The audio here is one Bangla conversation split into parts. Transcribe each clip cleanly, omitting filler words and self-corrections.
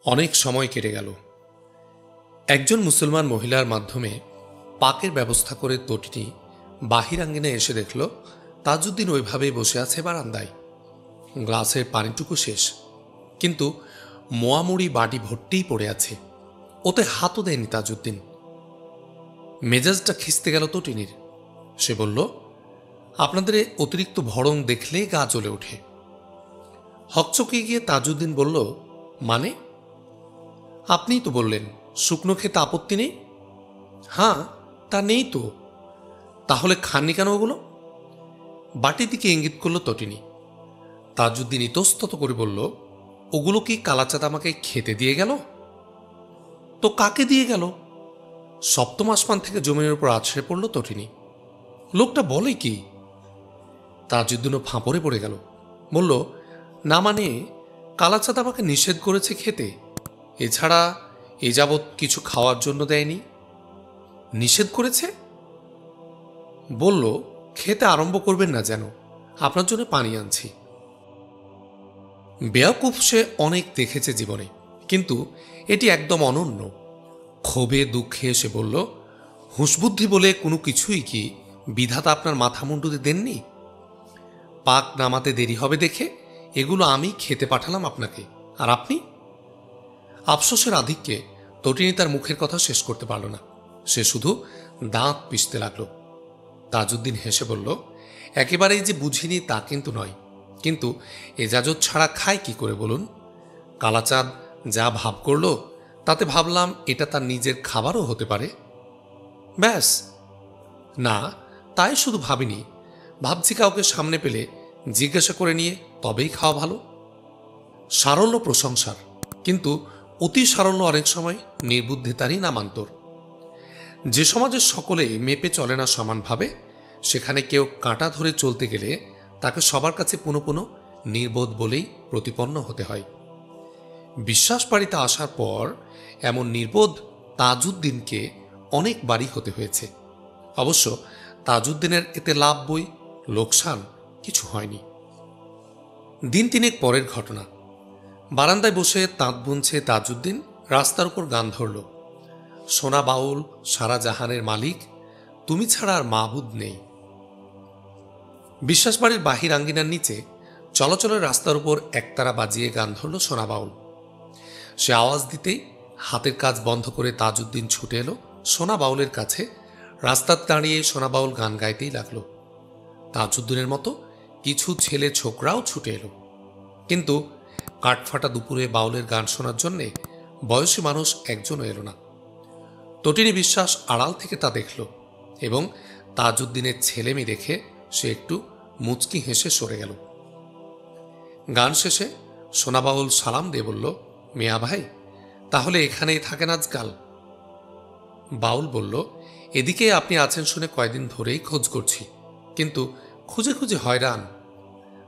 অনেক সময় কেটে গেল। একজন মুসলমান মহিলার মাধ্যমে পাকের ব্যবস্থা করে তটিনী বাহির আঙ্গিনে এসে দেখল তাজউদ্দিন ওইভাবেই বসে আছে বারান্দায়। গ্লাসের পানিটুকু শেষ, কিন্তু মোয়ামুড়ি বাটি ভর্তিই পড়ে আছে। ওতে হাতও দেয়নি তাজউদ্দিন। মেজাজটা খিস্তে গেল তটিনীর। সে বলল, আপনাদের অতিরিক্ত ভরং দেখলে গা জ্বলে ওঠে। হকচকে গিয়ে তাজউদ্দিন বলল, মানে? আপনিই তো বললেন শুকনো খেতে আপত্তি নেই। হ্যাঁ, তা নেই তো। তাহলে খাননি কেন ওগুলো? বাটির দিকে ইঙ্গিত করল তটিনী। তাজউদ্দিন ইতস্তত করে বলল, ওগুলো কি কালাচাঁদ আমাকে খেতে দিয়ে গেল? তো কাকে দিয়ে গেল? সপ্তম আসমান থেকে জমিনের উপর আছড়ে পড়ল তটিনী। লোকটা বলে কি? তাজউদ্দিনও ফাঁপড়ে পড়ে গেল। বলল, না মানে কালাচাঁদ আমাকে নিষেধ করেছে খেতে, এছাড়া এ যাবৎ কিছু খাওয়ার জন্য দেয়নি। নিষেধ করেছে? বলল, খেতে আরম্ভ করবেন না যেন, আপনার জন্য পানি আনছি। বেয়াকুফ সে অনেক দেখেছে জীবনে, কিন্তু এটি একদম অনন্য। ক্ষোভে দুঃখে এসে বলল, হুঁশবুদ্ধি বলে কোনো কিছুই কি বিধাতা আপনার মাথা মুন্ডুতে দেননি? পাক নামাতে দেরি হবে দেখে এগুলো আমি খেতে পাঠালাম আপনাকে, আর আপনি? আফসোসের আধিক্যে তটিনী তার মুখের কথা শেষ করতে পারল না। সে শুধু দাঁত পিষতে লাগল। তাজউদ্দিন হেসে বলল, একেবারেই যে বুঝিনি তা কিন্তু নয়, কিন্তু এজাজত ছাড়া খায় কি করে বলুন? কালাচাঁদ যা ভাব করল তাতে ভাবলাম এটা তার নিজের খাবারও হতে পারে। ব্যাস। না, তাই শুধু ভাবিনি, ভাবছি কাউকে সামনে পেলে জিজ্ঞাসা করে নিয়ে তবেই খাওয়া ভালো। সারল্য প্রশংসার, কিন্তু অতি সারল্য অনেক সময় নির্বুদ্ধিতারই নামান্তর। যে সমাজের সকলে মেপে চলে না সমানভাবে, সেখানে কেউ কাঁটা ধরে চলতে গেলে তাকে সবার কাছে পুনঃ পুনঃ নির্বোধ বলেই প্রতিপন্ন হতে হয়। বিশ্বাস বাড়িতে আসার পর এমন নির্বোধ তাজউদ্দিনকে অনেকবারই হতে হয়েছে। অবশ্য তাজউদ্দিনের এতে লাভ বই, লোকসান কিছু হয়নি। দিন তিনেক পরের ঘটনা। বারান্দায় বসে তাঁত বুনছে তাজউদ্দিন, রাস্তার উপর গান ধরল, সোনা বাউল সারা জাহানের মালিক, তুমি ছাড়া আর মাবুদ নেই। বিশ্বাস বাড়ির বাহির আঙ্গিনার নিচে চলাচলের রাস্তার উপর একতারা বাজিয়ে গান ধরল সোনা বাউল। সে আওয়াজ দিতেই হাতের কাজ বন্ধ করে তাজউদ্দিন ছুটে এলো সোনা বাউলের কাছে। রাস্তার দাঁড়িয়ে সোনা বাউল গান গাইতেই লাগলো। তাজউদ্দিনের মতো কিছু ছেলে ছোকরাও ছুটে এলো, কিন্তু কাঠফাটা দুপুরে বাউলের গান শোনার জন্যে বয়সী মানুষ একজনও এলো না। তটিনী বিশ্বাস আড়াল থেকে তা দেখল, এবং তাজউদ্দিনের ছেলেমেয়ে দেখে সে একটু মুচকি হেসে সরে গেল। গান শেষে সোনা বাউল সালাম দিয়ে বলল, মিয়া ভাই, তাহলে এখানেই থাকেন আজকাল? বাউল বলল, এদিকে আপনি আছেন শুনে কয়দিন ধরেই খোঁজ করছি, কিন্তু খুঁজে খুঁজে হয়রান।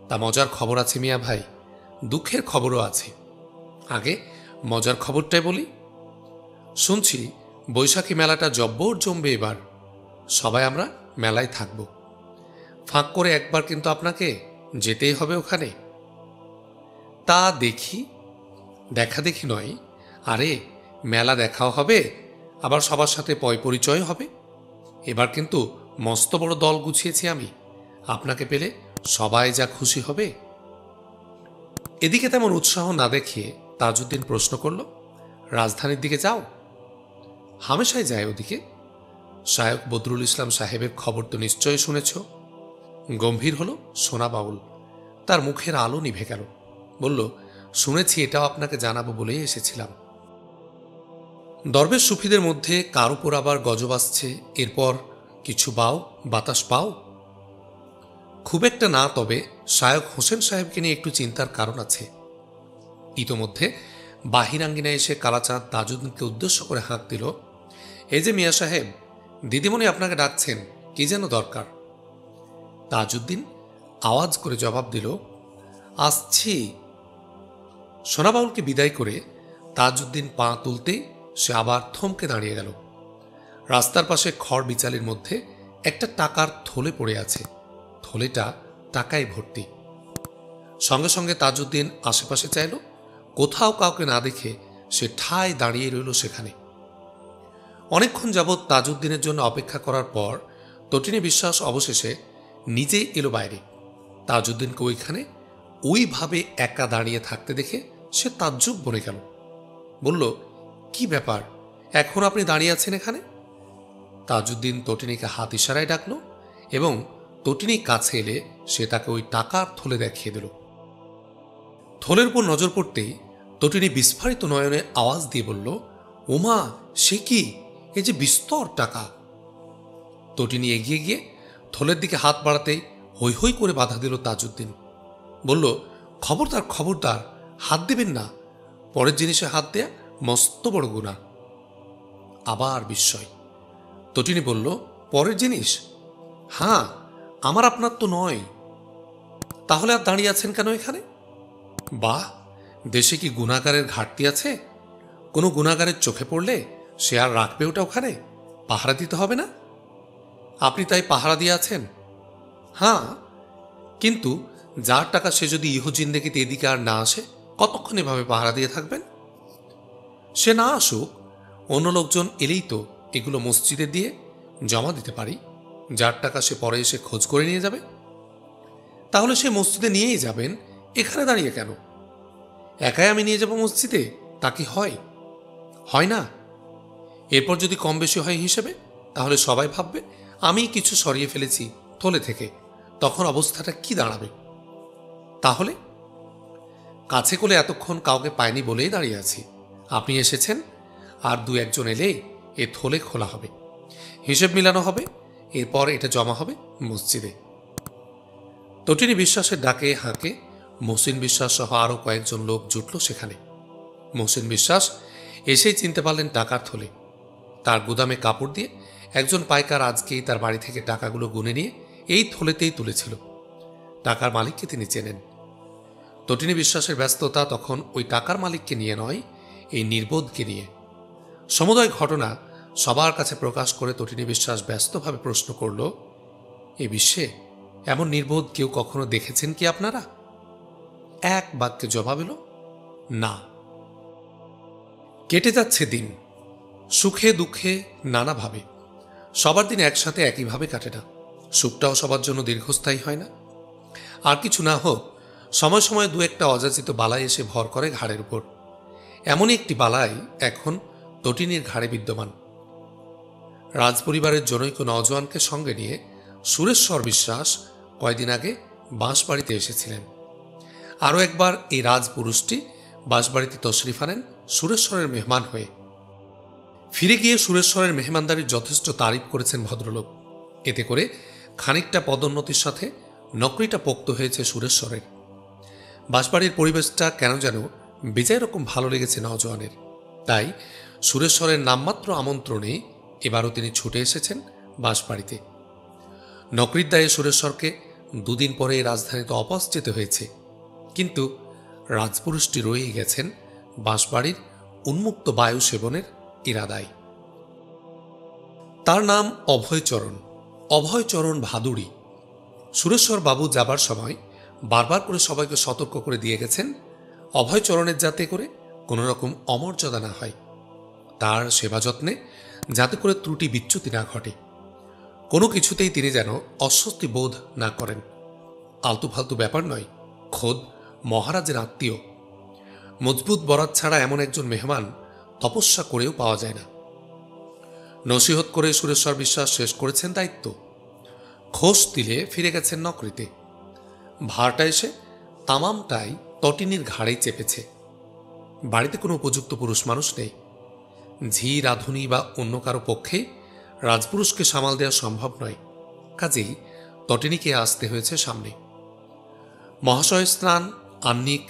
তা মজার খবর আছে মিয়া ভাই, দুঃখের খবরও আছে। আগে মজার খবরটাই বলি। শুনছি বৈশাখী মেলাটা জব্বর জমবে এবার, সবাই আমরা মেলায় থাকব। ফাঁক করে একবার কিন্তু আপনাকে যেতেই হবে ওখানে। তা দেখি। দেখা দেখি নয়, আরে মেলা দেখাও হবে, আবার সবার সাথে পয় পরিচয় হবে। এবার কিন্তু মস্ত বড় দল গুছিয়েছি আমি, আপনাকে পেলে সবাই যা খুশি হবে। এদিকে তেমন উৎসাহ না দেখিয়ে তাজউদ্দিন প্রশ্ন করল, রাজধানীর দিকে যাও? হামেশাই যায় ওদিকে। শায়ক বদরুল ইসলাম সাহেবের খবর তো নিশ্চয়ই শুনেছ। গম্ভীর হলো সোনা বাউল। তার মুখের আলো নিভে গেল। বলল, শুনেছি, এটাও আপনাকে জানাবো বলেই এসেছিলাম। দরবেশ সুফিদের মধ্যে কার উপর আবার গজব আসছে, এরপর কিছু বাও বাতাস পাও? খুব একটা না, তবে শায়ক হোসেন সাহেবকে নিয়ে একটু চিন্তার কারণ আছে। ইতোমধ্যে বাহিরাঙ্গিনায় এসে কালাচাঁদ তাজউদ্দিনকে উদ্দেশ্য করে হাঁক দিল, এই যে মিয়া সাহেব, দিদিমণি আপনাকে ডাকছেন, কি যেন দরকার। তাজউদ্দিন আওয়াজ করে জবাব দিল, আসছি। সোনা বাউলকে বিদায় করে তাজউদ্দিন পা তুলতেই সে আবার থমকে দাঁড়িয়ে গেল। রাস্তার পাশে খড় বিচালির মধ্যে একটা টাকার থলে পড়ে আছে। থলেটা টাকায় ভর্তি। সঙ্গে সঙ্গে তাজউদ্দিন আশেপাশে চাইল, কোথাও কাউকে না দেখে সে ঠায় দাঁড়িয়ে রইল সেখানে। অনেকক্ষণ যাবৎ তাজউদ্দিনের জন্য অপেক্ষা করার পর তটিনী বিশ্বাস অবশেষে নিজেই এলো বাইরে। তাজউদ্দিনকে ওইখানে ওইভাবে একা দাঁড়িয়ে থাকতে দেখে সে তাজ্জব বনে গেল। বলল, কি ব্যাপার, এখন আপনি দাঁড়িয়ে আছেন এখানে? তাজউদ্দিন তটিনীকে হাত ইশারায় ডাকল এবং তটিনী কাছে এলে সে তাকে ওই টাকার থলে দেখিয়ে দিল। থলের উপর নজর পড়তেই তটিনী বিস্ফারিত নয়নে আওয়াজ দিয়ে বলল, ওমা, সে কি, এ যে বিস্তর টাকা। তটিনী এগিয়ে গিয়ে থলের দিকে হাত বাড়াতেই হৈ হৈ করে বাধা দিল তাজউদ্দিন। বলল, খবরদার খবরদার, হাত দেবেন না, পরের জিনিসে হাত দেয়া মস্ত বড় গুনাহ। আবার বিস্ময়। তটিনী বলল, পরের জিনিস? হ্যাঁ, আমার আপনার তো নয়। তাহলে আর দাঁড়িয়ে আছেন কেন এখানে? বাহ, দেশে কি গুনাহগারের ঘাটতি আছে? কোনো গুনাহগারের চোখে পড়লে সে আর রাখবে ওটা ওখানে, পাহারা দিতে হবে না? আপনি তাই পাহারা দিয়ে আছেন? হ্যাঁ, কিন্তু যার টাকা সে যদি ইহ জিন্দেগিতে এদিকে আর না আসে, কতক্ষণ এভাবে পাহারা দিয়ে থাকবেন? সে না আসুক, অন্য লোকজন এলেই তো এগুলো মসজিদে দিয়ে জমা দিতে পারি। যার টাকা সে পরে এসে খোঁজ করে নিয়ে যাবে। তাহলে সে মসজিদে নিয়েই যাবেন, এখানে দাঁড়িয়ে কেন? একাই আমি নিয়ে যাব মসজিদে, তা কি হয়? হয় না। এরপর যদি কম বেশি হয় হিসেবে, তাহলে সবাই ভাববে আমি কিছু সরিয়ে ফেলেছি থলে থেকে, তখন অবস্থাটা কি দাঁড়াবে? তাহলে কাছে কোলে এতক্ষণ কাউকে পায়নি বলেই দাঁড়িয়ে আছি। আপনি এসেছেন, আর দু একজন এলে এ থলে খোলা হবে, হিসেব মিলানো হবে, এরপর এটা জমা হবে মসজিদে। তটিনী বিশ্বাসের ডাকে হাঁকে মহসিন বিশ্বাস সহ আরো কয়েকজন লোক জুটল সেখানে। মহসিন বিশ্বাস এসেই চিনতে পারলেন টাকার থলে। তার গুদামে কাপড় দিয়ে একজন পাইকার আজকেই তার বাড়ি থেকে টাকাগুলো গুনে নিয়ে এই থলেতেই তুলেছিল। টাকার মালিককে তিনি চেনেন। তটিনী বিশ্বাসের ব্যস্ততা তখন ওই টাকার মালিককে নিয়ে নয়, এই নির্বোধকে নিয়ে। সমুদয় ঘটনা সবার কাছে প্রকাশ করে তটিনী বিশ্বাস ব্যস্তভাবে প্রশ্ন করল, এ বিশ্বে এমন নির্বোধ কেউ কখনো দেখেছেন কি আপনারা? এক বাক্যে জবাব এলো, না। কেটে যাচ্ছে দিন, সুখে দুঃখে নানাভাবে। সবার দিন একসাথে একইভাবে কাটে না। সুখটাও সবার জন্য দীর্ঘস্থায়ী হয় না। আর কিছু না হোক, সময় সময় দু একটা অযাচিত বালাই এসে ভর করে ঘাড়ের উপর। এমনই একটি বালাই এখন তটিনীর ঘাড়ে বিদ্যমান। রাজপরিবারের জনৈক নওজোয়ানকে সঙ্গে নিয়ে সুরেশ্বর বিশ্বাস কয়দিন আগে বাঁশবাড়িতে এসেছিলেন। আরও একবার এই রাজপুরুষটি বাঁশবাড়িতে তশরিফ আনেন সুরেশ্বরের মেহমান হয়ে। ফিরে গিয়ে সুরেশ্বরের মেহমানদারির যথেষ্ট তারিফ করেছেন ভদ্রলোক। এতে করে খানিকটা পদোন্নতির সাথে নকরিটা পোক্ত হয়েছে সুরেশ্বরের। বাঁশবাড়ির পরিবেশটা কেন যেন বেজায় রকম ভালো লেগেছে নওজোয়ানের। তাই সুরেশ্বরের নামমাত্র আমন্ত্রণে এবারও তিনি ছুটে এসেছেন বাঁশবাড়িতে। নকরির দায়ে সুরেশ্বরকে দুদিন পরে রাজধানীতে অপস যেতে হয়েছে, কিন্তু রাজপুরুষটি রয়েই গেছেন বাঁশবাড়ির উন্মুক্ত বায়ু সেবনের ইরাদায়। তার নাম অভয়চরণ, অভয়চরণ ভাদুড়ী। সুরেশ্বর বাবু যাবার সময় বারবার করে সবাইকে সতর্ক করে দিয়ে গেছেন অভয়চরণের যাতে করে কোনো রকম অমর্যাদা না হয়, তার সেবা যত্নে যাতে করে ত্রুটি বিচ্যুতি না ঘটে, কোনো কিছুতেই তিনি যেন অস্বস্তি বোধ না করেন। আলতু ফালতু ব্যাপার নয়, খোদ মহারাজের আত্মীয়। মজবুত বরাত ছাড়া এমন একজন মেহমান তপস্যা করেও পাওয়া যায় না। নসিহত করে সুরেশ্বর বিশ্বাস শেষ করেছেন দায়িত্ব। খোশ দিলে ফিরে গেছেন নকরিতে। ভারটা এসে তামামটাই তটিনীর ঘাড়েই চেপেছে। বাড়িতে কোনো উপযুক্ত পুরুষ মানুষ নেই। ঝি রাধুনী বা অন্য কারো পক্ষে রাজপুরুষকে সামাল দেওয়া সম্ভব নয়। কাজেই তটিনীকে আসতে হয়েছে সামনে। মহাশয় স্নান, আহ্নিক,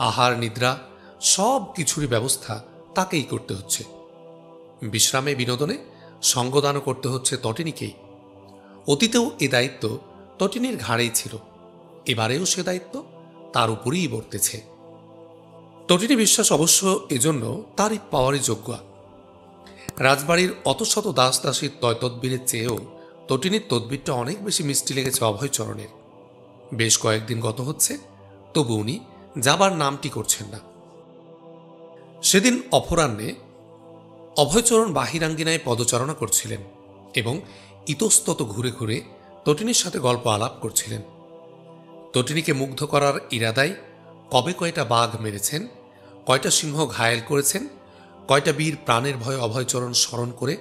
আহার, নিদ্রা সব কিছুরই ব্যবস্থা তাকেই করতে হচ্ছে। বিশ্রামে বিনোদনে সঙ্গদানও করতে হচ্ছে তটিনীকেই। অতীতেও এ দায়িত্ব তটিনীর ঘাড়েই ছিল, এবারেও সে দায়িত্ব তার উপরেই বর্তেছে। তটিনী বিশ্বাস অবশ্য এজন্য তারই পাওয়ারই যোগ্য। রাজবাড়ির অত শত দাস দাসীর তদবিরের চেয়েও তটিনীর তদবিরটা অনেক বেশি মিষ্টি লেগেছে অভয়চরণের। বেশ কয়েকদিন গত হচ্ছে, তবু উনি যাবার নামটি করছেন না। সেদিন অপরাহ্নে অভয়চরণ বাহিরাঙ্গিনায় পদচারণা করছিলেন এবং ইতস্তত ঘুরে ঘুরে তটিনীর সাথে গল্প আলাপ করছিলেন। তটিনীকে মুগ্ধ করার ইরাদায় কবে কয়টা বাঘ মেরেছেন, কয়টা সিংহ ঘায়েল করেছেন, কয়টা বীর প্রাণের ভয়ে অভয়চরণ স্মরণ করে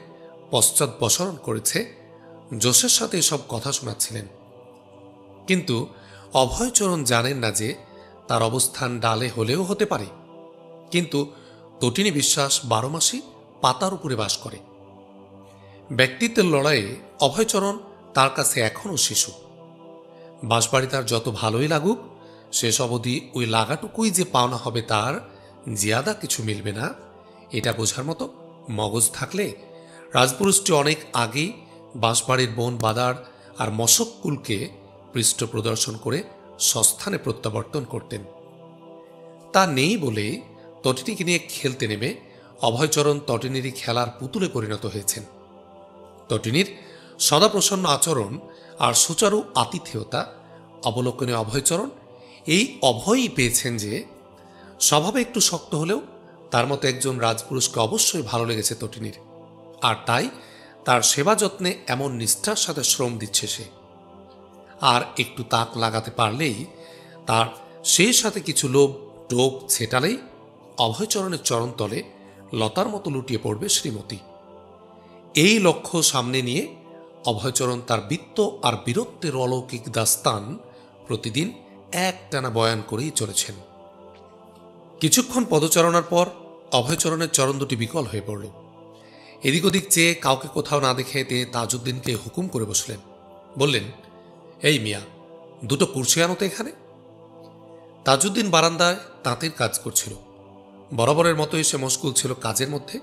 পশ্চাৎপসরণ করেছে, জোশের সাথে এসব কথা শোনাচ্ছিলেন। কিন্তু অভয়চরণ জানেন না যে তার অবস্থান ডালে হলেও হতে পারে, কিন্তু তটিনী বিশ্বাস 12 মাসই পাতার উপরে বাস করে। ব্যক্তিত্বের লড়াইয়ে অভয়চরণ তার কাছে এখনও শিশু। বাঁশবাড়ি তার যত ভালোই লাগুক, শেষ অবধি ওই লাগাটুকুই যে পাওনা হবে তার, জিয়াদা কিছু মিলবে না, এটা বোঝার মতো মগজ থাকলে রাজপুরুষটি অনেক আগেই বাঁশবাড়ির বন বাদার আর মশককুলকে পৃষ্ঠ প্রদর্শন করে স্বস্থানে প্রত্যাবর্তন করতেন। তা নেই বলে তটিনীকে নিয়ে খেলতে নেমে অভয়চরণ তটিনীরই খেলার পুতুলে পরিণত হয়েছেন। তটিনীর সদাপ্রসন্ন আচরণ আর সুচারু আতিথেয়তা অবলোকনে অভয়চরণ এই অভয়ই পেয়েছেন যে স্বভাবে একটু শক্ত হলেও তার মতো একজন রাজপুরুষকে অবশ্যই ভালো লেগেছে তটিনীর, আর তাই তার সেবা যত্নে এমন নিষ্ঠার সাথে শ্রম দিচ্ছে সে। আর একটু তাক লাগাতে পারলেই, তার সেই সাথে কিছু লোভ টোপ ছেটালেই অভয়চরণের চরণতলে লতার মতো লুটিয়ে পড়বে শ্রীমতী। এই লক্ষ্য সামনে নিয়ে অভয়চরণ তার বীত্য আর বীরত্বের অলৌকিক দাস্তান প্রতিদিন একটানা বয়ান করেই চলেছেন। কিছুক্ষণ পদচারণার পর অভয়চরণের চরণ দুটি বিকল হয়ে পড়ল। এদিক ওদিক চেয়ে কাউকে কোথাও না দেখে তিনি তাজউদ্দিনকে হুকুম করে বসলেন। বললেন, এই মিয়া, দুটো কুর্সি আনো তো এখানে। তাজউদ্দিন বারান্দায় তাঁতের কাজ করছিল। বরাবরের মতো এসে মশগুল ছিল কাজের মধ্যে।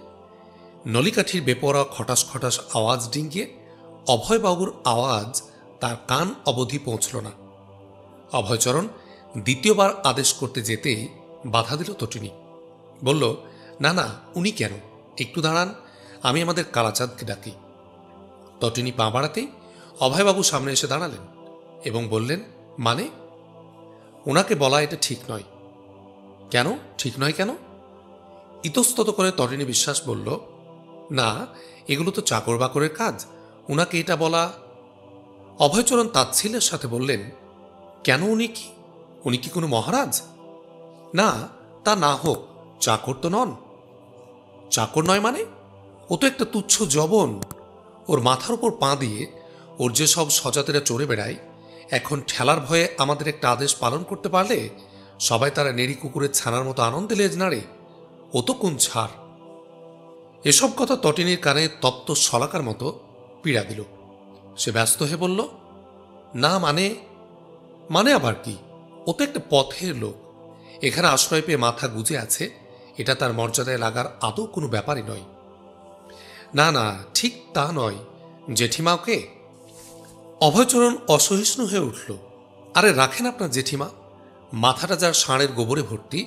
নলিকাঠির বেপরা খটাস খটাস আওয়াজ ডিঙ্গিয়ে অভয়বাবুর আওয়াজ তার কান অবধি পৌঁছল না। অভয়চরণ দ্বিতীয়বার আদেশ করতে যেতেই বাধা দিল তটিনী। বলল, না না, উনি কেন, একটু দাঁড়ান, আমি আমাদের কালাচাঁদকে ডাকি। তটিনী পা বাড়াতেই অভয়বাবু সামনে এসে দাঁড়ালেন এবং বললেন, মানে? ওনাকে বলা এটা ঠিক নয়। কেন ঠিক নয় কেন? ইতস্তত করে তটিনী বিশ্বাস বলল, না, এগুলো তো চাকর বাকরের কাজ, উনাকে এটা বলা। অভয়চরণ তাচ্ছিল্যের সাথে বললেন, কেন, উনি কি কোনো মহারাজ? না, তা না হোক, চাকর তো নন। চাকর নয় মানে? ও তো একটা তুচ্ছ জবন। ওর মাথার উপর পা দিয়ে ওর যে সব সজাতেরা চড়ে বেড়ায়, এখন ঠেলার ভয়ে আমাদের একটা আদেশ পালন করতে পারলে সবাই তারা নেড়ি কুকুরের ছানার মতো আনন্দে লেজ নাড়ে। ও তো কোন ছাড়। এসব কথা তটিনীর কানে তপ্ত শলাকার মতো পীড়া দিল। সে ব্যস্ত হয়ে বলল, না মানে আবার কি? ও তো একটা পথের লোক, এখানে আশ্রয় পেয়ে মাথা গুজে আছে, এটা তার মর্যাদায় লাগার আদৌ কোনো ব্যাপারই নয়। না না, ঠিক তা নয় জেঠিমা ওকে। অভয়চরণ অসহিষ্ণু হয়ে উঠল। আরে রাখেন আপনার জেঠিমা, মাথাটা যার ষাঁড়ের গোবরে ভর্তি,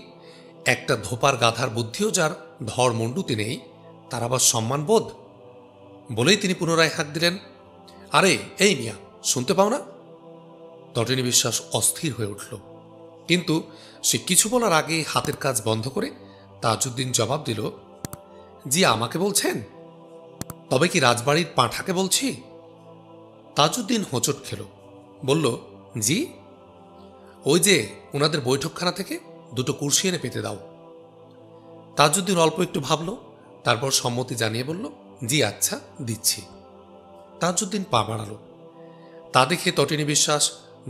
একটা ধোপার গাধার বুদ্ধিও যার ধর মণ্ডুতে নেই, তার আবার সম্মানবোধ। বলেই তিনি পুনরায় হাঁক দিলেন, আরে এই মিয়া, শুনতে পাও না? তটিনী বিশ্বাস অস্থির হয়ে উঠল, কিন্তু সে কিছু বলার আগে হাতের কাজ বন্ধ করে তাজউদ্দিন জবাব দিল, জি আমাকে বলছেন? তবে কি রাজবাড়ির পাঁঠাকে বলছি? তাজউদ্দিন হোঁচট খেল, বলল, জি? ওই যে ওনাদের বৈঠকখানা থেকে দুটো কুর্সি এনে পেতে দাও। তাজউদ্দিন অল্প একটু ভাবল, তারপর সম্মতি জানিয়ে বলল, জি আচ্ছা, দিচ্ছি। তাজউদ্দিন পা বাড়াল। তা দেখে তটিনী বিশ্বাস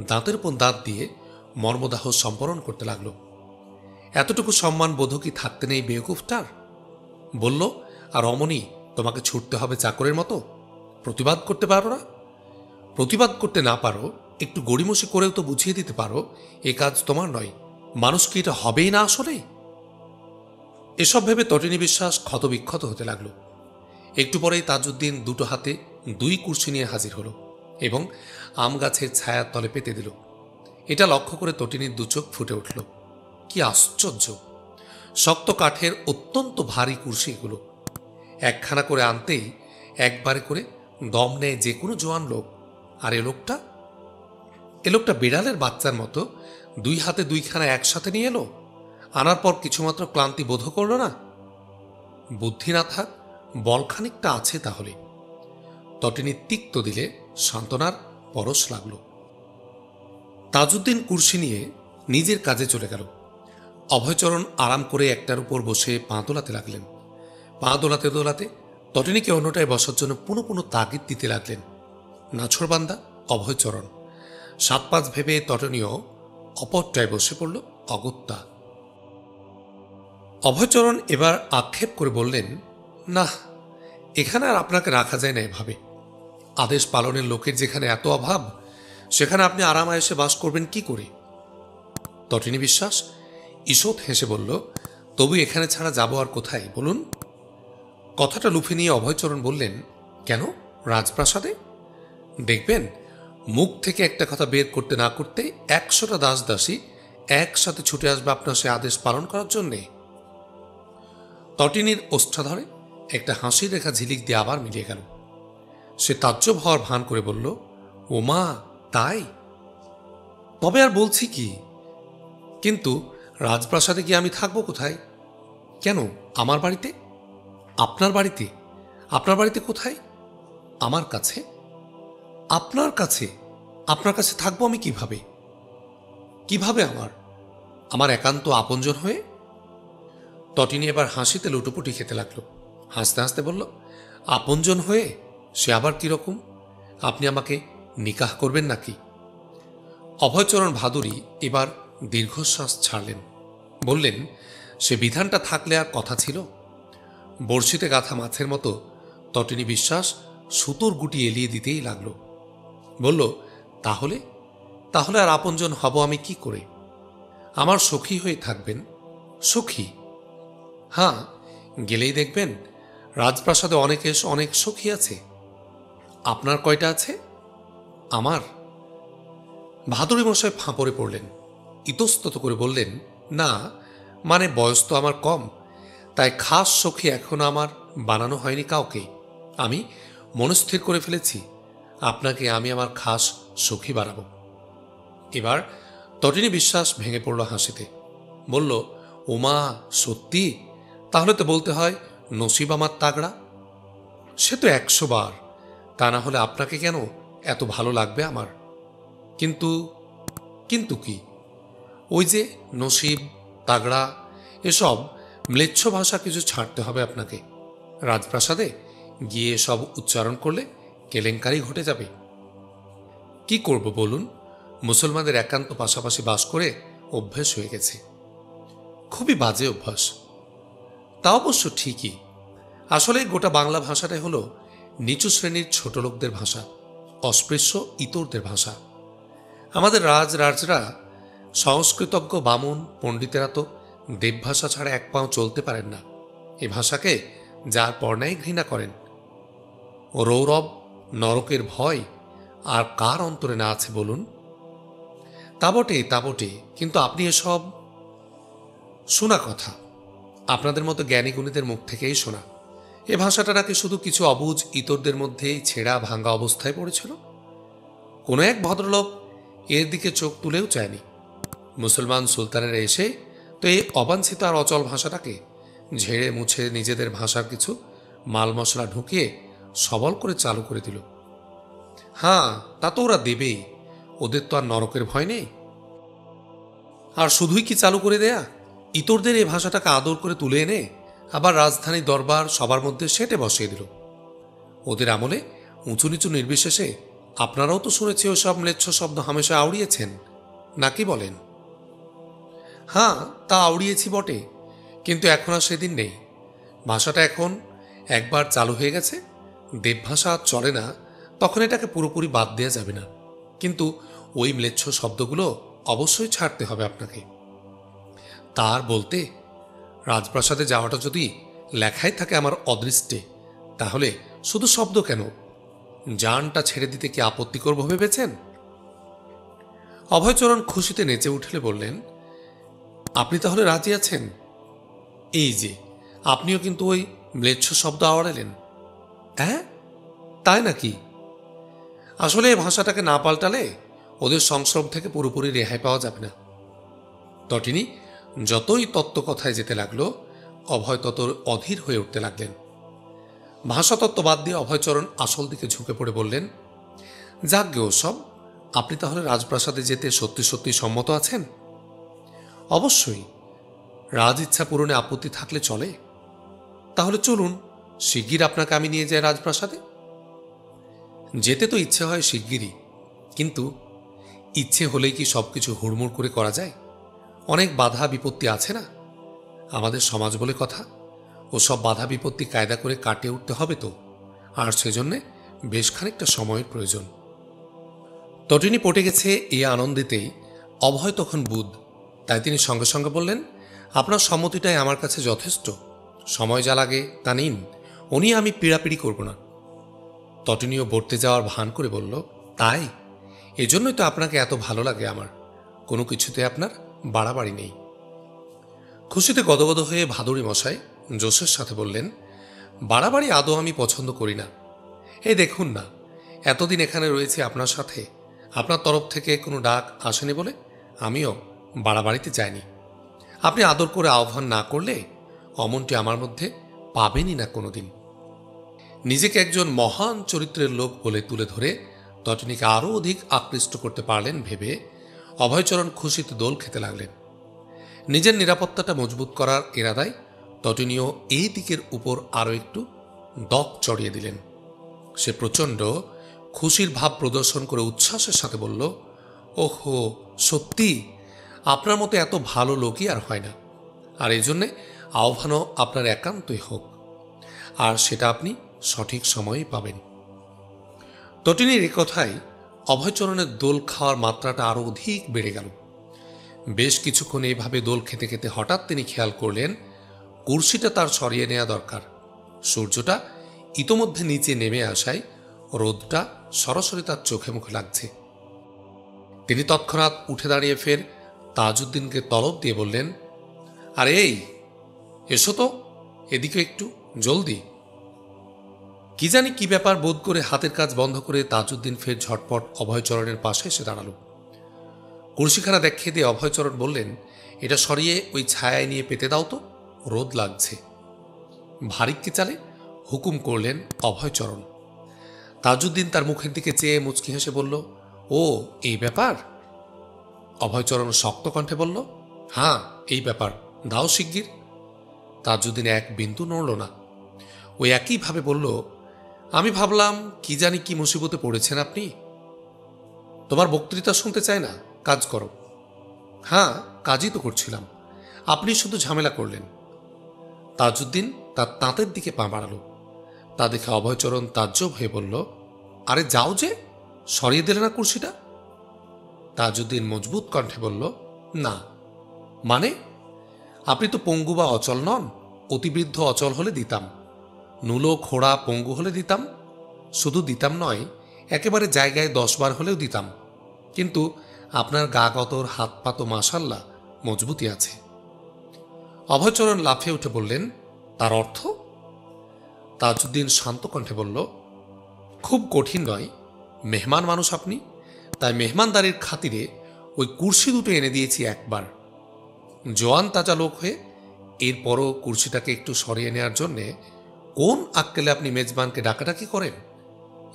দাঁতের উপর দাঁত দিয়ে মর্মদাহ সম্পরণ করতে লাগল। এতটুকু সম্মান বোধ কি থাকতে নেই বেওকুফটার? বলল, আর অমনি তোমাকে ছুটতে হবে চাকরের মতো? প্রতিবাদ করতে পারো না? প্রতিবাদ করতে না পারো, একটু গড়িমসি করেও তো বুঝিয়ে দিতে পারো এ কাজ তোমার নয়, মানুষ কি এটা হবেই না আসলে? এসব ভেবে তটিনী বিশ্বাস ক্ষতবিক্ষত হতে লাগল। একটু পরেই তাজউদ্দিন দুটো হাতে দুই কুর্সি নিয়ে হাজির হলো এবং আম গাছের ছায়ার তলে পেতে দিল। এটা লক্ষ্য করে তটিনীর দুচোখ ফুটে উঠল। কি আশ্চর্য! শক্ত কাঠের অত্যন্ত ভারী কুর্সি এগুলো। একখানা করে আনতেই একবারে করে দম নেয় যে কোনো জোয়ান লোক। আর এ লোকটা বিড়ালের বাচ্চার মতো দুই হাতে দুইখানা একসাথে নিয়ে এলো, আনার পর কিছুমাত্র ক্লান্তি বোধ করল না। বুদ্ধি না থাক, বল খানিকটা আছে তাহলে। তটিনী তিক্ত দিলে সান্ত্বনার পরশ লাগল। তাজউদ্দিন কুর্সি নিয়ে নিজের কাজে চলে গেল। অভয়চরণ আরাম করে একটার উপর বসে পা দোলাতে লাগলেন। পা দোলাতে দোলাতে তটিনীকে অন্যটায় বসার জন্য পুনঃ পুনঃ তাগিদ দিতে লাগলেন। নাছরবান্দা অভয়চরণ। ৭-৫ ভেবে তটনীয় অপরটায় বসে পড়ল অগত্যা। অভয়চরণ এবার আক্ষেপ করে বললেন, না, এখানে আর আপনাকে রাখা যায় না এভাবে। আদেশ পালনের লোকের যেখানে এত অভাব, সেখানে আপনি আরামায়েশে বাস করবেন কি করে? তটিনী বিশ্বাস ঈষৎ হেসে বলল, তবু এখানে ছাড়া যাব আর কোথায় বলুন? কথাটা লুফে নিয়ে অভয়চরণ বললেন, কেন, রাজপ্রাসাদে? দেখবেন মুখ থেকে একটা কথা বের করতে না করতে ১০০টা দাস দাসী একসাথে ছুটে আসবে আপনার সে আদেশ পালন করার জন্যে। তটিনীর ওষ্ঠাধরে একটা হাসির রেখা ঝিলিক দিয়ে আবার মিলিয়ে গেল। সে তাজ্জব হওয়ার ভান করে বলল, ও মা, তাই? তবে আর বলছি কি, কিন্তু রাজপ্রাসাদে গিয়ে আমি থাকবো কোথায়? কেন, আমার বাড়িতে? আপনার বাড়িতে? আপনার বাড়িতে কোথায়? আমার কাছে। আপনার কাছে? আপনার কাছে থাকবো আমি কিভাবে? কিভাবে আমার একান্ত আপনজন হয়ে? তটিনী এবার হাসিতে লুটোপুটি খেতে লাগলো। হাসতে হাসতে বলল, আপনজন হয়ে? সে আবার কিরকম? আপনি আমাকে নিকাহ করবেন নাকি? অভয়চরণ ভাদুরী এবার দীর্ঘশ্বাস ছাড়লেন। বললেন, সে বিধানটা থাকলে আর কথা ছিল। বড়শিতে গাঁথা মাছের মতো তটিনী বিশ্বাস সুতোর গুটি এলিয়ে দিতেই লাগল। বলল, তাহলে তাহলে আর আপনজন হব আমি কি করে? আমার সখী হয়ে থাকবেন। সখী? হ্যাঁ, গেলেই দেখবেন রাজপ্রাসাদে অনেক সখী আছে। আপনার কয়টা আছে? আমার? ভাদুরী মশাই ফাঁপড়ে পড়লেন। ইতস্তত করে বললেন, না, মানে বয়স তো আমার কম, তাই খাস সখী এখনো আমার বানানো হয়নি কাউকে। আমি মনস্থির করে ফেলেছি আপনাকে আমি আমার খাস সখী বানাবো। এবার তটিনী বিশ্বাস ভেঙে পড়ল হাসিতে। বলল, ওমা, সত্যি? তাহলে তো বলতে হয় নসিব আমার তাগড়া। সে তো ১০০ বার। তা না হলে আপনাকে কেন এত ভালো লাগবে আমার? কিন্তু কিন্তু কি? ওই যে নসিব, তাগড়া, এসব ম্লেচ্ছ ভাষা কিছু ছাড়তে হবে আপনাকে। রাজপ্রাসাদে গিয়ে সব উচ্চারণ করলে কেলেঙ্কারি ঘটে যাবে। কি করব বলুন? মুসলমানদের একান্ত পাশাপাশি বাস করে অভ্যেস হয়ে গেছে। খুবই বাজে অভ্যাস। তা অবশ্য ঠিকই। আসলে গোটা বাংলা ভাষাটাই হলো নিচু শ্রেণীর ছোট লোকদের ভাষা, অস্পৃশ্য ইতরদের ভাষা। আমাদের রাজরা, সংস্কৃতজ্ঞ বামুন পণ্ডিতেরা তো দেবভাষা ছাড়া এক পাও চলতে পারেন না। এ ভাষাকে যার পর্ণায় ঘৃণা করেন। রৌরব, নরকের ভয় আর কার অন্তরে না আছে বলুন? তা বটে, কিন্তু আপনি এসব শোনা কথা, আপনাদের মতো জ্ঞানী গুণীদের মুখ থেকেই শোনা। এ ভাষাটা নাকি শুধু কিছু অবুঝ ইতরদের মধ্যেই ছেঁড়া ভাঙ্গা অবস্থায় পড়েছিল। কোনো এক ভদ্রলোক এর দিকে চোখ তুলেও চায়নি। মুসলমান সুলতানেরা এসে তো এই অবাঞ্ছিত আর অচল ভাষাটাকে ঝেড়ে মুছে নিজেদের ভাষার কিছু মাল মশলা ঢুকিয়ে সবল করে চালু করে দিল। হ্যাঁ, তা তো ওরা দেবেই, ওদের তো আর নরকের ভয় নেই। আর শুধুই কি চালু করে দেয়া, ইতরদের এই ভাষাটাকে আদর করে তুলে এনে আবার রাজধানীর দরবার সবার মধ্যে সেটে বসিয়ে দিল। ওদের আমলে উঁচু নিচু নির্বিশেষে আপনারাও তো শুনেছি ওসব ম্লেচ্ছ শব্দ হামেশা আউড়িয়েছেন, নাকি বলেন? হ্যাঁ, তা আউড়িয়েছি বটে, কিন্তু এখন আর সেদিন নেই। ভাষাটা এখন একবার চালু হয়ে গেছে, দেবভাষা চলে না, তখন এটাকে পুরোপুরি বাদ দেওয়া যাবে না। কিন্তু ওই ম্লেচ্ছ শব্দগুলো অবশ্যই ছাড়তে হবে আপনাকে। তার বলতে, রাজপ্রাসাদে যাওয়াটা যদি লেখাই থাকে আমার অদৃষ্টে, তাহলে শুধু শব্দ কেন, জানটা ছেড়ে দিতে কি আপত্তি করব ভেবেছেন? অভয়চরণ খুশিতে নেচে উঠলে বললেন, আপনি তাহলে রাজি আছেন? এই যে আপনিও কিন্তু ওই ম্লেচ্ছ শব্দ আওড়ালেন। হ্যাঁ, তাই নাকি? আসলে এই ভাষাটাকে না পাল্টালে ওদের সংস্রব থেকে পুরোপুরি রেহাই পাওয়া যাবে না। তটিনী যতই তত্ত্ব কথায় যেতে লাগলো, অভয় তত অধীর হয়ে উঠতে লাগলেন। ভাষাতত্ত্ব বাদ দিয়ে অভয়চরণ আসল দিকে ঝুঁকে পড়ে বললেন, যাক গে ওসব, আপনি তাহলে রাজপ্রাসাদে যেতে সত্যি সত্যি সম্মত আছেন? অবশ্যই। রাজ ইচ্ছা পূরণে আপত্তি থাকলে চলে? তাহলে চলুন, শিগগির আপনাকে আমি নিয়ে যাই রাজপ্রাসাদে। যেতে তো ইচ্ছে হয় শিগগিরই, কিন্তু ইচ্ছে হলেই কি সবকিছু হুড়মুড় করে করা যায়? অনেক বাধা বিপত্তি আছে না, আমাদের সমাজ বলে কথা। ও সব বাধা বিপত্তি কায়দা করে কাটিয়ে উঠতে হবে তো, আর সেজন্যে বেশ খানিকটা সময়ের প্রয়োজন। তটিনী পটে গেছে এই আনন্দিতেই অভয় তখন বুধ, তাই তিনি সঙ্গে সঙ্গে বললেন, আপনার সম্মতিটাই আমার কাছে যথেষ্ট। সময় যা লাগে তা নিন, ও নিয়ে আমি পীড়াপিড়ি করব না। তটিনীও বর্তে যাওয়ার ভান করে বলল, তাই? এজন্যই তো আপনাকে এত ভালো লাগে আমার, কোনো কিছুতে আপনার বাড়াবাড়ি নেই। খুশিতে গদগদ হয়ে ভাদুড়ি মশাই জোশের সাথে বললেন, বাড়াবাড়ি আদৌ আমি পছন্দ করি না। এই দেখুন না, এতদিন এখানে রয়েছে আপনার সাথে, আপনার তরফ থেকে কোনো ডাক আসেনি বলে আমিও বাড়াবাড়িতে যাইনি। আপনি আদর করে আহ্বান না করলে অমনটি আমার মধ্যে পাবেনই না কোনোদিন। নিজেকে একজন মহান চরিত্রের লোক বলে তুলে ধরে তটিনীকে আরও অধিক আকৃষ্ট করতে পারলেন ভেবে অভয়চরণ খুশিতে দোল খেতে লাগলেন। নিজের নিরাপত্তাটা মজবুত করার ইরাদায় তটিনীও এই দিকের উপর আরও একটু দক চড়িয়ে দিলেন। সে প্রচণ্ড খুশির ভাব প্রদর্শন করে উচ্ছ্বাসের সাথে বলল, ওহো, সত্যি আপনার মতো এত ভালো লোকই আর হয় না, আর এই জন্যে আহ্বানও আপনার একান্তই হোক, আর সেটা আপনি সঠিক সময়েই পাবেন। তটিনীর এ কথায় অভয়চরণের দোল খাওয়ার মাত্রাটা আরও অধিক বেড়ে গেল। বেশ কিছুক্ষণ এইভাবে দোল খেতে খেতে হঠাৎ তিনি খেয়াল করলেন কুর্সিটা তার সরিয়ে নেওয়া দরকার। সূর্যটা ইতোমধ্যে নিচে নেমে আসায় রোদটা সরাসরি তার চোখে মুখে লাগছে। তিনি তৎক্ষণাৎ উঠে দাঁড়িয়ে ফের তাজউদ্দিনকে তলব দিয়ে বললেন, আরে এই এসো তো, এদিকে একটু জলদি। কি জানি কি ব্যাপার বোধ করে হাতের কাজ বন্ধ করে তাজউদ্দিন ফের ঝটপট অভয়চরণের পাশে এসে দাঁড়াল। কুর্সিখানা দেখিয়ে দিয়ে অভয়চরণ বললেন, এটা সরিয়ে ওই ছায়ায় নিয়ে পেতে দাও তো, রোদ লাগছে। ভারিককে চালে হুকুম করলেন অভয়চরণ। তাজউদ্দিন তার মুখের দিকে চেয়ে মুচকি হেসে বলল, ও এই ব্যাপার? অভয়চরণ শক্ত কণ্ঠে বলল, হ্যাঁ এই ব্যাপার, দাও শিগগির। তাজউদ্দিন এক বিন্দু নড়ল না। ওই একইভাবে বলল, আমি ভাবলাম কি জানি কি মুসিবতে পড়েছেন আপনি। তোমার বক্তৃতা শুনতে চাই না, কাজ করো। হ্যাঁ, কাজই তো করছিলাম, আপনি শুধু ঝামেলা করলেন। তাজউদ্দিন তার তাঁতের দিকে পা বাড়াল। তা দেখে অভয়চরণ তাজ্জব হয়ে বলল, আরে যাও যে, সরিয়ে দিলে না কুর্সিটা? তাজউদ্দিন মজবুত কণ্ঠে বলল, না। মানে? আপনি তো পঙ্গু বা অচল নন, অতিবৃদ্ধ অচল হলে দিতাম, নুলো খোড়া পঙ্গু হলে দিতাম, শুধু দিতাম নয় একেবারে জায়গায় 10 বার হলেও দিতাম, কিন্তু আপনার গা গতর হাত পা তো মাশাল্লাহ মজবুতি আছে। অভয়চরণ লাফিয়ে উঠে বললেন, তার অর্থ? তাজউদ্দিন শান্ত কণ্ঠে বলল, খুব কঠিন নয়, মেহমান মানুষ আপনি, তাই মেহমানদারির খাতিরে ওই কুর্সি দুটো এনে দিয়েছি একবার। জোয়ান তাজা লোক হয়ে এরপরও কুর্সিটাকে একটু সরিয়ে নেওয়ার জন্যে কোন আক্কেলে আপনি মেজবানকে ডাকাডাকি করেন?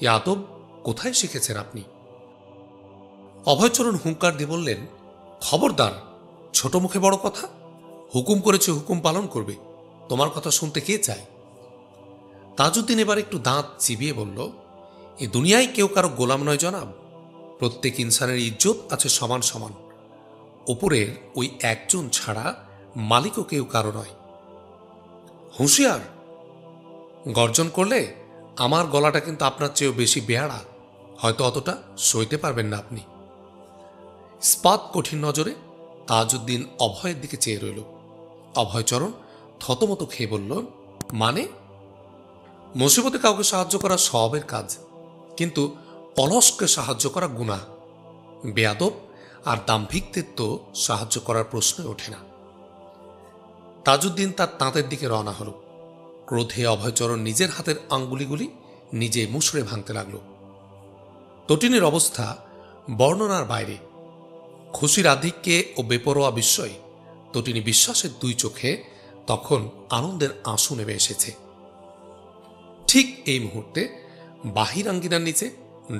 এ আদব কোথায় শিখেছেন আপনি? অভয়চরণ হুঙ্কার দিয়ে বললেন, খবরদার, ছোট মুখে বড় কথা। হুকুম করেছে, হুকুম পালন করবে, তোমার কথা শুনতে কে চায়? তাজউদ্দিন এবার একটু দাঁত চিবিয়ে বলল, এ দুনিয়ায় কেউ কারো গোলাম নয় জনাব, প্রত্যেক ইনসানের ইজ্জত আছে সমান সমান, ওপরের ওই একজন ছাড়া মালিকও কেউ কারো নয়। হুঁশিয়ার! গর্জন করলে আমার গলাটা কিন্তু আপনার চেয়েও বেশি বেয়াড়া, হয়তো অতটা সইতে পারবেন না আপনি। ইস্পাত কঠিন নজরে তাজউদ্দিন অভয়ের দিকে চেয়ে রইল। অভয়চরণ থতমত খেয়ে বলল, মানে? মুসিবতে কাউকে সাহায্য করা সবের কাজ, কিন্তু অলসকে সাহায্য করা গুনাহ। বেয়াদব আর দাম্ভিকদের তো সাহায্য করার প্রশ্নই ওঠে না। তাজউদ্দিন তার তাঁতের দিকে রওনা হল। ক্রোধে অভয়চরণ নিজের হাতের আঙ্গুলিগুলি নিজে মুষড়ে ভাঙতে লাগল। তটিনীর অবস্থা বর্ণনার বাইরে। খুশির আধিক্যে ও বেপরোয়া বিস্ময়ে তটিনী বিশ্বাসের দুই চোখে তখন আনন্দের আঁসু নেমে এসেছে। ঠিক এই মুহূর্তে বাহির আঙ্গিনার নিচে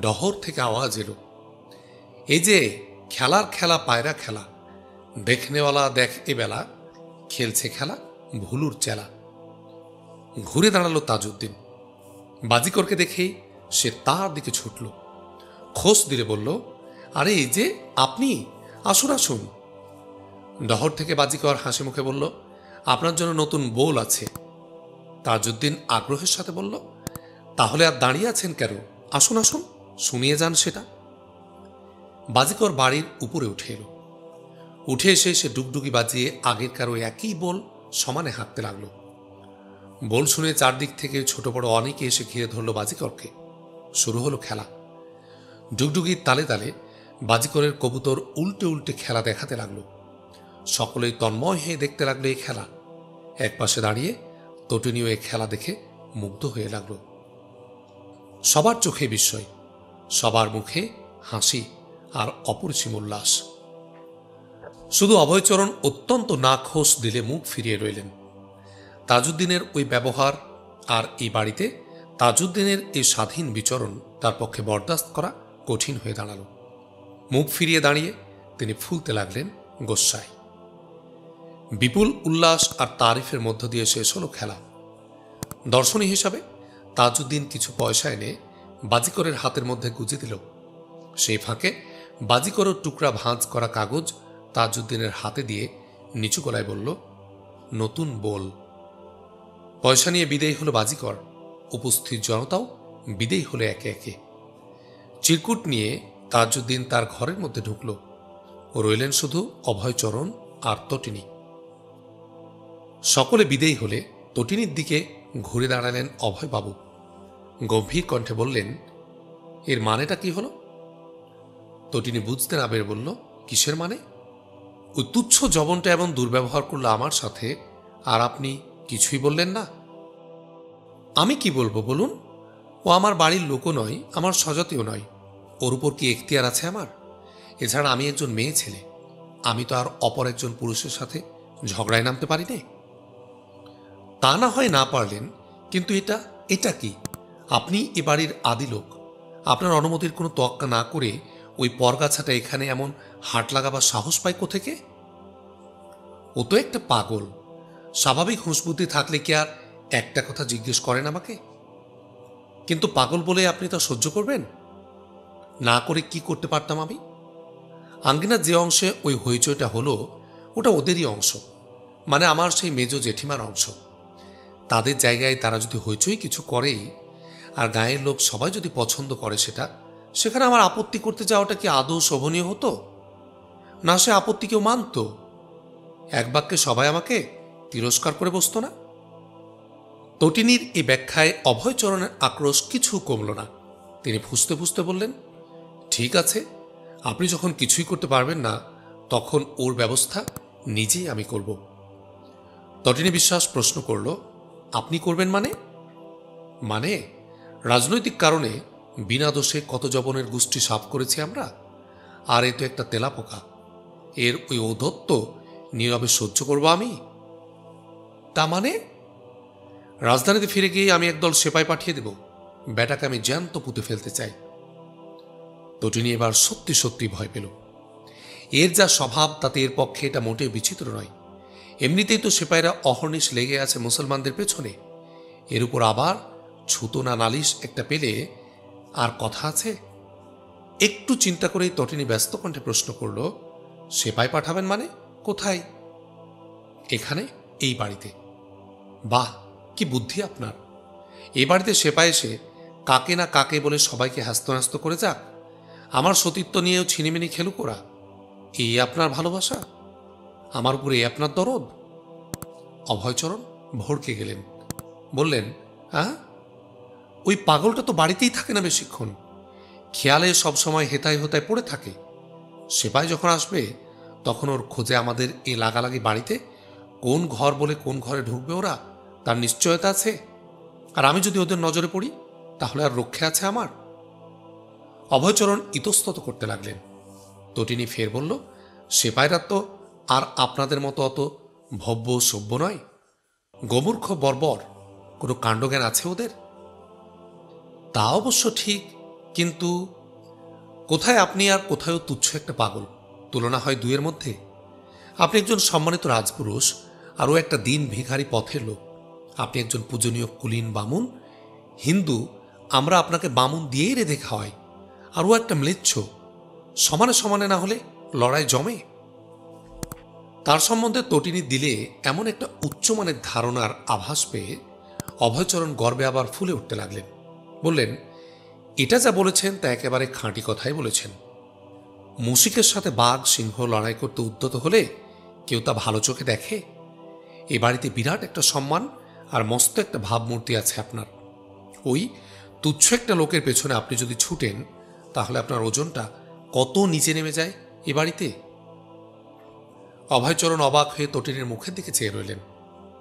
ডহর থেকে আওয়াজ এলো, এই যে খেলার খেলা পায়রা খেলা, দেখনেওয়ালা দেখ এবেলা, খেলছে খেলা ভুলুর চেলা। ঘুরে দাঁড়ালো তাজউদ্দিন। বাজিকরকে দেখেই সে তার দিকে ছুটল, খোঁজ দিলে বলল, আরে এই যে আপনি, আসুন আসুন। ডহর থেকে বাজিকর হাসি মুখে বলল, আপনার জন্য নতুন বোল আছে। তাজউদ্দিন আগ্রহের সাথে বলল, তাহলে আর দাঁড়িয়ে আছেন কেন, আসুন আসুন, শুনিয়ে যান সেটা। বাজিকর বাড়ির উপরে উঠে এলো। উঠে এসে সে ডুগডুগি বাজিয়ে আগের কারো একই বোল সমানে হাঁটতে লাগল। বোল শুনে চারদিক থেকে ছোট বড় অনেকে এসে ঘিরে ধরল বাজিকরকে। শুরু হলো খেলা। ডুগডুগির তালে তালে বাজিকরের কবুতর উল্টে উল্টে খেলা দেখাতে লাগলো। সকলেই তন্ময় হয়ে দেখতে লাগলো এই খেলা। একপাশে দাঁড়িয়ে তটিনীও এই খেলা দেখে মুগ্ধ হয়ে লাগলো। সবার চোখে বিস্ময়, সবার মুখে হাসি আর অপরিসীম উল্লাস। শুধু অভয়চরণ অত্যন্ত নাখোশ দিলে মুখ ফিরিয়ে রইলেন। তাজউদ্দিনের ওই ব্যবহার আর এই বাড়িতে তাজউদ্দিনের এই স্বাধীন বিচরণ তার পক্ষে বরদাস্ত করা কঠিন হয়ে দাঁড়াল। মুখ ফিরিয়ে দাঁড়িয়ে তিনি ফুলতে লাগলেন গোস্বায়। বিপুল উল্লাস আর তারিফের মধ্য দিয়ে শেষ হলো খেলা। দর্শনী হিসাবে তাজউদ্দিন কিছু পয়সা এনে বাজিকরের হাতের মধ্যে গুজে দিল। সেই ফাঁকে বাজিকরের টুকরা ভাঁজ করা কাগজ তাজউদ্দিনের হাতে দিয়ে নিচু গলায় বলল, নতুন বোল। পয়সা নিয়ে বিদেয় হলো বাজিকর। উপস্থিত জনতাও বিদেয় হলো একে একে। চিরকুট নিয়ে তাজউদ্দিন তার ঘরের মধ্যে ঢুকল। রইলেন শুধু অভয়চরণ আর তটিনী। সকলে বিদেয় হলে তটিনীর দিকে ঘুরে দাঁড়ালেন অভয়বাবু। গম্ভীর কণ্ঠে বললেন, এর মানেটা কি হলো? তটিনী বুঝতে না পেরে বলল, কিসের মানে? ওই তুচ্ছ জবনটা এমন দুর্ব্যবহার করলো আমার সাথে, আর আপনি কিছুই বললেন না? আমি কি বলবো বলুন? ও আমার বাড়ির লোকও নয়, আমার স্বজাতীয় নয়। ওর উপর কি এখতিয়ার আছে আমার? এছাড়া আমি একজন মেয়ে ছেলে, আমি তো আর অপর একজন পুরুষের সাথে ঝগড়ায় নামতে পারি না। তা না হয় না পারলেন, কিন্তু এটা কি? আপনি এ বাড়ির আদি লোক। আপনার অনুমতির কোনো তোয়াক্কা না করে ওই পরগাছাটা এখানে এমন হাট লাগাবার সাহস পায় কোথেকে? ও তো একটা পাগল। স্বাভাবিক হুঁশবুদ্ধি থাকলে কি আর একটা কথা জিজ্ঞেস করেন আমাকে? কিন্তু পাগল বলে আপনি তা সহ্য করবেন? না করে কি করতে পারতাম আমি? আঙ্গিনার যে অংশে ওই হইচইটা হলো ওটা ওদেরই অংশ, মানে আমার সেই মেজ জেঠিমার অংশ। তাদের জায়গায় তারা যদি হইচই কিছু করেই, আর গায়ের লোক সবাই যদি পছন্দ করে সেখানে আমার আপত্তি করতে যাওয়াটা কি আদৌ শোভনীয় হতো? না সে আপত্তি কেউ মানত? এক বাক্যে সবাই আমাকে তিরস্কার করে বসত না? তটিনীর এই ব্যাখ্যায় অভয়চরণের আক্রোশ কিছু কমল না। তিনি ফুঁসতে ফুঁসতে বললেন, ঠিক আছে, আপনি যখন কিছুই করতে পারবেন না, তখন ওর ব্যবস্থা নিজেই আমি করব। তটিনী বিশ্বাস প্রশ্ন করল, আপনি করবেন মানে? মানে রাজনৈতিক কারণে বিনা দোষে কত জবনের গোষ্ঠী সাফ করেছি আমরা, আর এ তো একটা তেলাপোকা। এর ওই ঔদ্ধত্য নীরবে সহ্য করব আমি? তা মানে? রাজধানীতে ফিরে গিয়ে আমি একদল সেপাই পাঠিয়ে দেব। বেটাকে আমি জ্যান্ত পুঁতে ফেলতে চাই। তটিনী এবার সত্যি সত্যি ভয় পেল। এর যা স্বভাব তাতে এর পক্ষে এটা মোটেও বিচিত্র নয়। এমনিতেই তো সেপাইরা অহর্নিশ লেগে আছে মুসলমানদের পেছনে, এর উপর আবার ছুতো না নালিশ একটা পেলে আর কথা আছে? একটু চিন্তা করেই তটিনী ব্যস্ত কণ্ঠে প্রশ্ন করল, সেপাই পাঠাবেন মানে? কোথায়? এখানে, এই বাড়িতে। বাহ, কি বুদ্ধি আপনার! এ বাড়িতে সেপাই এসে কাকে না কাকে বলে সবাইকে হ্যাস্ত করে যাক, আমার সতীত্ব নিয়েও ছিনিমিনি খেলুক ওরা। এই আপনার ভালোবাসা? আমার উপরে এই আপনার দরদ? অভয়চরণ ভড়কে গেলেন, বললেন, হ্যাঁ, ওই পাগলটা তো বাড়িতেই থাকে না বেশিক্ষণ। খেয়ালে সবসময় হেতায় হোতায় পড়ে থাকে। সেপাই যখন আসবে তখন ওর খোঁজে আমাদের এ লাগালাগি বাড়িতে কোন ঘর বলে কোন ঘরে ঢুকবে ওরা তার নিশ্চয়তা আছে। আর আমি যদি ওদের নজরে পড়ি তাহলে আর রক্ষে আছে আমার? অভয়চরণ ইতস্তত করতে লাগলেন। তটিনী ফের বলল, সেপাইরা তো আর আপনাদের মতো অত ভব্য সভ্য নয়। গোমূর্খ বর্বর, কোনো কাণ্ডজ্ঞান আছে ওদের? তা অবশ্য ঠিক, কিন্তু কোথায় আপনি আর কোথায়ও তুচ্ছ একটা পাগল। তুলনা হয় দুয়ের মধ্যে? আপনি একজন সম্মানিত রাজপুরুষ, আরও একটা দিন ভিখারি পথের লোক। আপনি একজন পূজনীয় কুলীন বামুন, হিন্দু। আমরা আপনাকে বামুন দিয়েই রেঁধে খাওয়াই, আরও একটা ম্লেচ্ছ। সমানে সমানে না হলে লড়াই জমে? তার সম্বন্ধে তটিনী দিলে এমন একটা উচ্চমানের ধারণার আভাস পেয়ে অভয়চরণ গর্বে আবার ফুলে উঠতে লাগলেন। বললেন, এটা যা বলেছেন তা একেবারে খাঁটি কথাই বলেছেন। মুশিকের সাথে বাঘ সিংহ লড়াই করতে উদ্যত হলে কেউ তা ভালো চোখে দেখে? এ বাড়িতে বিরাট একটা সম্মান আর মস্ত একটা ভাবমূর্তি আছে আপনার। ওই তুচ্ছ একটা লোকের পেছনে আপনি যদি ছুটেন, তাহলে আপনার ওজনটা কত নিচে নেমে যায় এ বাড়িতে। অভয়চরণ অবাক হয়ে তটিনীর মুখের দিকে চেয়ে রইলেন।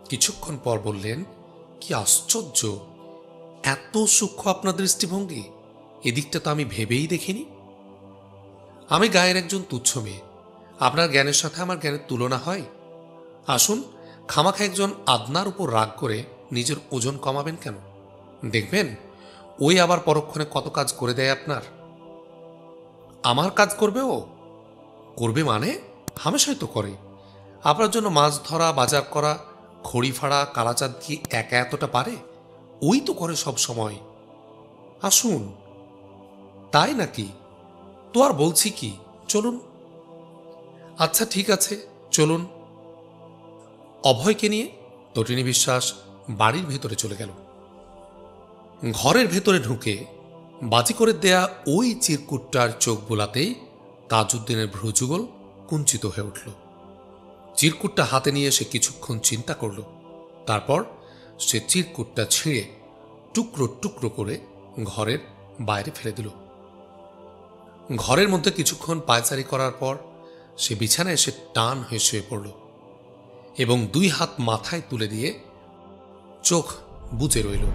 কিছুক্ষণ পর বললেন, কি আশ্চর্য! এত সূক্ষ্ম আপনার দৃষ্টিভঙ্গি! এদিকটা তো আমি ভেবেই দেখিনি। আমি গায়ের একজন তুচ্ছ মেয়ে, আপনার জ্ঞানের সাথে আমার জ্ঞানের তুলনা হয়? আসুন, খামাখা একজন আদনার উপর রাগ করে নিজের ওজন কমাবেন কেন? দেখবেন ওই আবার পরক্ষণে কত কাজ করে দেয় আপনার। আমার কাজ করবে ও? করবে মানে? হামেশাই তো করে। আপনার জন্য মাছ ধরা, বাজার করা, খড়ি ফাড়া, কালাচাঁদ কি একা এতটা পারে? ওই তো করে সব সময়। আসুন। তাই নাকি? তো আর বলছি কি, চলুন। আচ্ছা ঠিক আছে, চলুন। অভয়কে নিয়ে তটিনী বিশ্বাস বাড়ির ভেতরে চলে গেল। ঘরের ভেতরে ঢুকে বাজি করে দেয়া ওই চিরকুটটার চোখ বোলাতেই তাজউদ্দিনের ভ্রুযুগল কুঞ্চিত হয়ে উঠল। চিরকুটটা হাতে নিয়ে সে কিছুক্ষণ চিন্তা করল। তারপর সে চিরকুটটা ছিঁড়ে টুকরো টুকরো করে ঘরের বাইরে ফেলে দিল। ঘরের মধ্যে কিছুক্ষণ পায়চারি করার পর সে বিছানায় এসে টান হয়ে শুয়ে পড়ল এবং দুই হাত মাথায় তুলে দিয়ে চোখ বুজে রইল।